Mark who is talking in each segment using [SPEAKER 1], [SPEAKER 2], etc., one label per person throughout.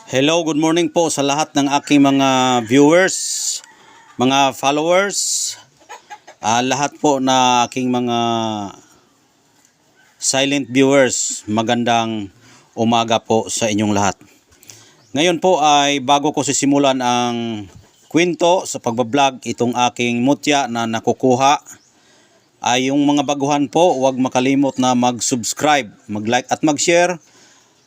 [SPEAKER 1] Hello, good morning po sa lahat ng aking mga viewers, mga followers, lahat po na aking mga silent viewers. Magandang umaga po sa inyong lahat. Ngayon po ay bago ko sisimulan ang kwento sa pagbablog itong aking mutya na nakukuha, ay yung mga baguhan po, huwag makalimot na mag-subscribe, mag-like at mag-share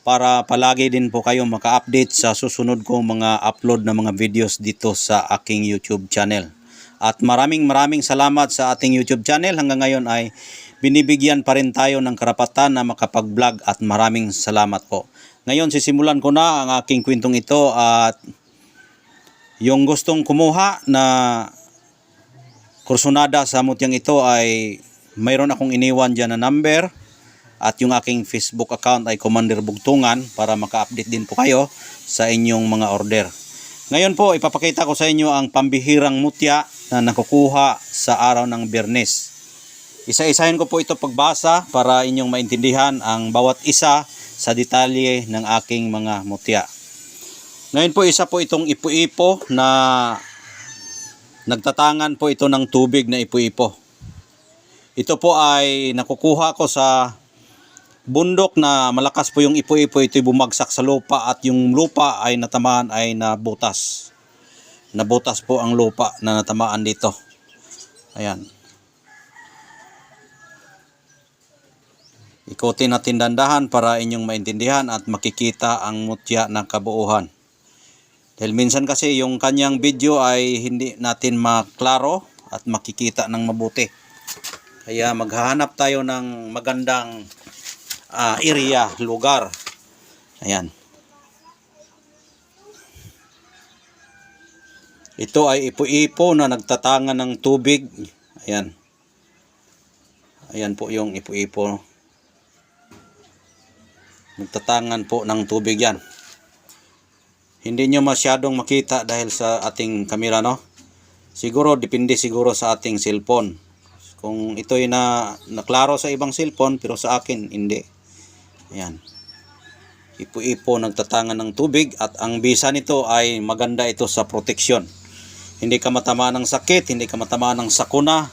[SPEAKER 1] para palagi din po kayo maka-update sa susunod kong mga upload na mga videos dito sa aking YouTube channel. At maraming salamat sa ating YouTube channel. Hanggang ngayon ay binibigyan pa rin tayo ng karapatan na makapag-vlog at maraming salamat po. Ngayon sisimulan ko na ang aking kwentong ito at yung gustong kumuha na kursunada sa mutyang ito ay mayroon akong iniwan dyan na number. At yung aking Facebook account ay Commander Bugtungan para maka-update din po kayo sa inyong mga order. Ngayon po ipapakita ko sa inyo ang pambihirang mutya na nakukuha sa araw ng Biyernes. Isa-isahin ko po ito pagbasa para inyong maintindihan ang bawat isa sa detalye ng aking mga mutya. Ngayon po isa po itong ipo-ipo na nagtatangan po ito ng tubig na ipo-ipo. Ito po ay nakukuha ko sa bundok na malakas po yung ipo-ipo. Ito'y bumagsak sa lupa at yung lupa ay natamaan, ay nabutas. Nabutas po ang lupa na natamaan dito. Ayan. Ikutin natin dandahan para inyong maintindihan at makikita ang mutya na kabuuhan. Dahil minsan kasi yung kanyang video ay hindi natin maklaro at makikita ng mabuti. Kaya maghahanap tayo ng magandang area, lugar. Ayan. Ito ay ipo-ipo na nagtatangan ng tubig. Ayan. Ayan po yung ipo-ipo. Nagtatangan po ng tubig yan. Hindi nyo masyadong makita dahil sa ating kamera, no? Siguro, depende siguro sa ating cellphone. Kung ito'y naklaro sa ibang cellphone, pero sa akin, hindi. Ayan. Ipo-ipo nagtatangan ng tubig at ang bisa nito ay maganda ito sa proteksyon. Hindi ka matamaan ng sakit, hindi ka matamaan ng sakuna.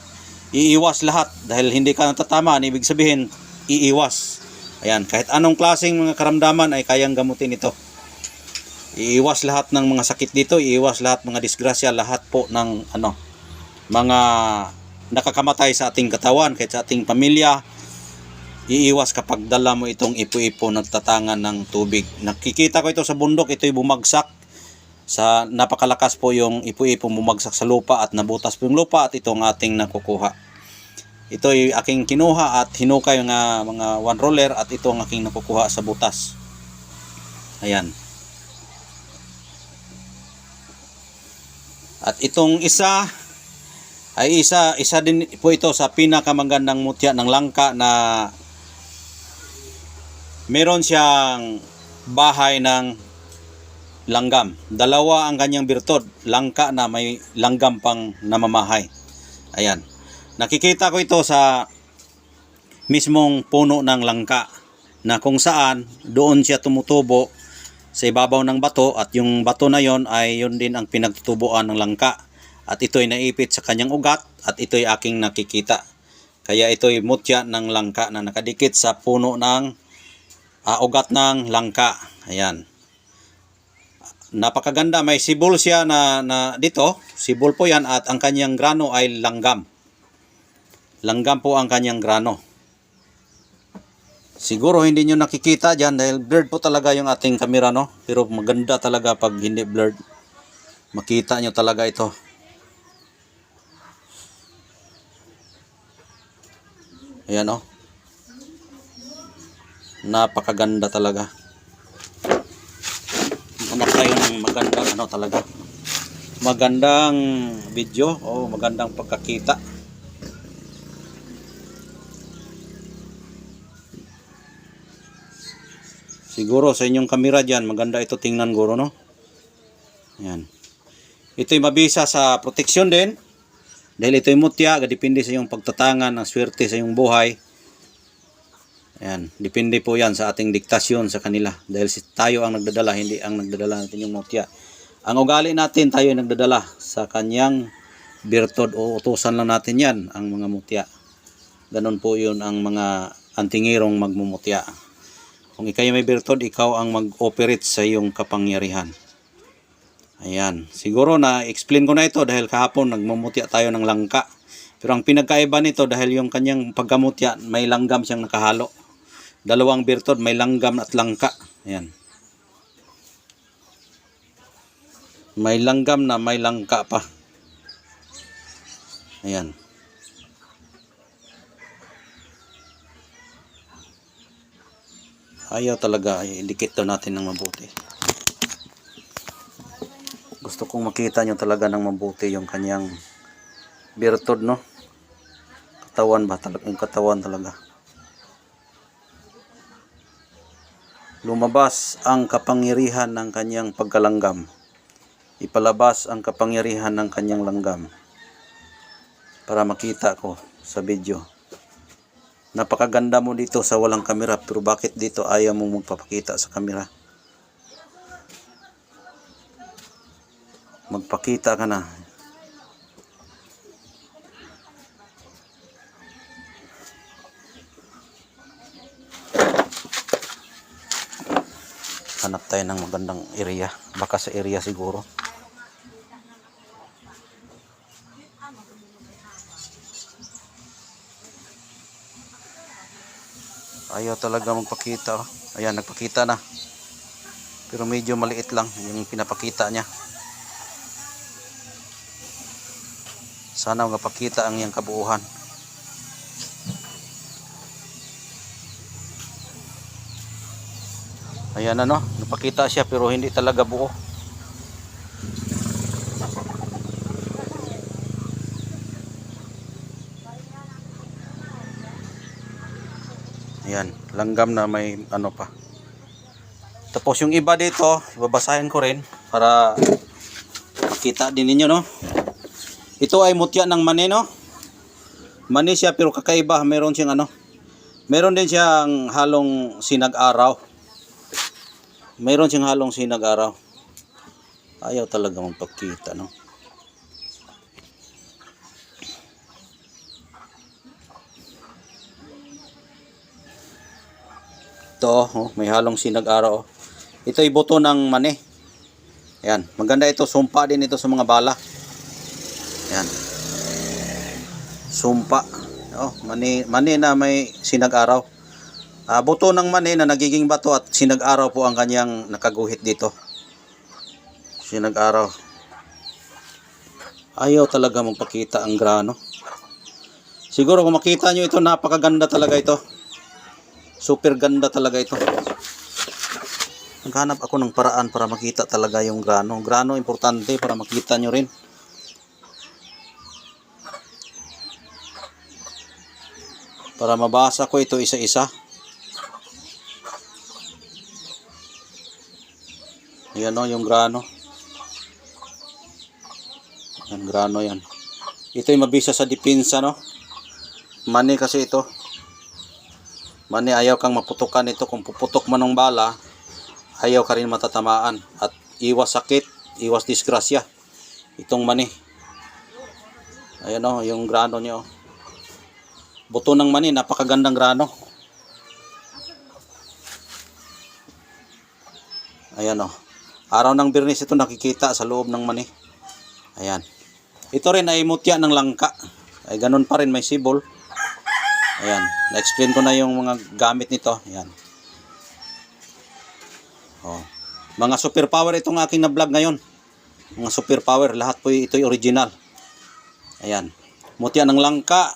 [SPEAKER 1] Iiwas lahat dahil hindi ka natatamaan, ibig sabihin iiwas. Ayan, kahit anong klaseng mga karamdaman ay kayang gamutin ito. Iiwas lahat ng mga sakit dito, iiwas lahat mga disgrasya, lahat po ng mga nakakamatay sa ating katawan, kahit sa ating pamilya. Iiwas kapag dala mo itong ipo-ipo nagtatangan ng tubig. Nakikita ko ito sa bundok, ito'y bumagsak. Sa napakalakas po yung ipo-ipo bumagsak sa lupa at nabutas po yung lupa at itong ating nakukuha. Ito'y aking kinuha at hinukay mga one roller at ito ang aking nakukuha sa butas. Ayan. At itong isa ay isa din po ito sa pinakamagandang mutya ng langka na meron siyang bahay ng langgam. Dalawa ang kanyang birtod. Langka na may langgam pang namamahay. Ayan. Nakikita ko ito sa mismong puno ng langka na kung saan doon siya tumutubo sa ibabaw ng bato at yung bato na yon ay yun din ang pinagtutubuan ng langka. At ito'y naipit sa kanyang ugat at ito'y aking nakikita. Kaya ito'y mutya ng langka na nakadikit sa puno ng ugat ng langka. Ayan. Napakaganda. May sibol siya na dito. Sibol po yan at ang kanyang grano ay langgam. Langgam po ang kanyang grano. Siguro hindi nyo nakikita dyan dahil blurred po talaga yung ating kamera, no? Pero maganda talaga pag hindi blurred. Makita nyo talaga ito. Ayan, oh. Napakaganda talaga. Hanap tayo ng magandang talaga. Magandang video o magandang pagkakita. Siguro sa inyong kamera dyan, maganda ito tingnan guro, no? Ayan. Ito'y mabisa sa proteksyon din. Dahil ito'y mutya, depende sa iyong pagtatangan ng swerte sa iyong buhay. Ayan, depende po yan sa ating diktasyon sa kanila. Dahil tayo ang nagdadala, hindi ang nagdadala natin yung mutya. Ang ugali natin, tayo ang nagdadala sa kanyang birtod o utusan lang natin yan, ang mga mutya. Ganon po yun ang mga antingirong magmumutya. Kung ikaw may birtod, ikaw ang mag-operate sa iyong kapangyarihan. Ayan, siguro na explain ko na ito dahil kahapon nagmumutya tayo ng langka. Pero ang pinagkaiba nito dahil yung kanyang pagkamutya, may langgam siyang nakahalo. Dalawang birtod, may langgam at langka. Ayan. May langgam na may langka pa. Ayan. Ayaw talaga, idikit daw natin ng mabuti. Gusto kong makita nyo talaga ng mabuti yung kanyang birtod, no? Katawan ba talaga? Yung katawan talaga. Lumabas ang kapangyarihan ng kanyang pagkalanggam. Ipalabas ang kapangyarihan ng kanyang langgam. Para makita ko sa video. Napakaganda mo dito sa walang kamera, pero bakit dito ayaw mo magpapakita sa kamera? Magpakita ka na. Hanap tayo ng magandang area. Baka sa area siguro. Ayaw talaga magpakita. Ayan, nagpakita na. Pero medyo maliit lang yung pinapakita niya. Sana magpakita ang iyang kabuuhan. Ayan, ano, napakita siya pero hindi talaga buo. Ayan, langgam na may ano pa. Tapos yung iba dito, babasahin ko rin para makita din ninyo, no. Ito ay mutya ng mani, no. Mani siya pero kakaiba, meron siyang ano. Meron din siyang halong sinag-araw. Meron siyang halong sinag-araw. Ayaw talaga magpakita, no. Ito, oh, may halong sinag-araw. Ito ay buto ng mani. Ayan, maganda ito. Sumpa din ito sa mga bala. Ayan. Sumpa. Oh, mani na may sinag-araw. Buto ng mani na nagiging bato at sinag-araw po ang kanyang nakaguhit dito. Sinag-araw. Ayaw talaga magpakita ang grano. Siguro kung makita nyo ito, napakaganda talaga ito. Super ganda talaga ito. Naghanap ako ng paraan para makita talaga yung grano. Grano importante para makita nyo rin. Para mabasa ko ito isa-isa. Ayan, o, yung grano. Yan, grano yan. Ito yung mabisa sa depensa, no. Mani kasi ito. Mani, ayaw kang maputukan ito. Kung puputok man ng bala, ayaw ka rin matatamaan. At iwas sakit, iwas disgrasya. Itong mani. Ayan, o, yung grano niya, o. Buto ng mani, napakagandang grano. Ayan, o. Araw ng Biyernes ito nakikita sa loob ng mani. Ayan. Ito rin ay mutya ng langka. Ay ganun pa rin, may sibol. Ayan. Na-explain ko na yung mga gamit nito. Ayan. Oh. Mga superpower itong aking na-vlog ngayon. Mga superpower. Lahat po ito'y original. Ayan. Mutya ng langka.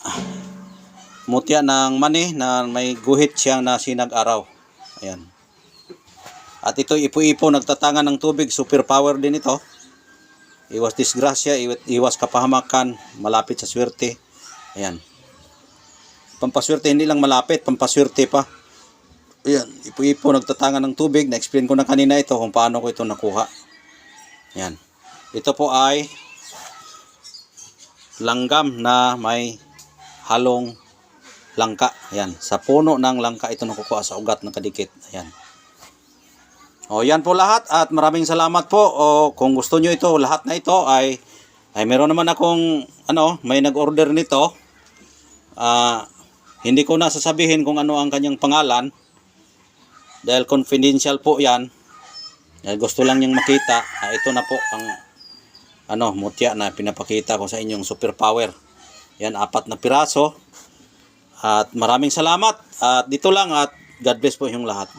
[SPEAKER 1] Mutya ng mani na may guhit siyang na sinag-araw. Ayan. At ito ipo-ipo nagtatangan ng tubig, superpower din ito. Iwas disgrasya, iwas kapahamakan, malapit sa swerte. Ayan. Pampaswerte, hindi lang malapit, pampaswerte pa. Ayan, ipo-ipo nagtatangan ng tubig. Na-explain ko na kanina ito kung paano ko ito nakuha. Ayan. Ito po ay langgam na may halong langka. Ayan, sa puno ng langka ito nakukuha sa ugat ng kadikit. Ayan. O yan po lahat at maraming salamat po. O kung gusto nyo ito, lahat na ito ay meron naman akong may nag-order nito. Hindi ko na sasabihin kung ano ang kanyang pangalan dahil confidential po yan. Dahil gusto lang niyang makita. Ito na po ang mutya na pinapakita ko sa inyong superpower. Yan, 4 na piraso. At maraming salamat. At dito lang at God bless po yung lahat.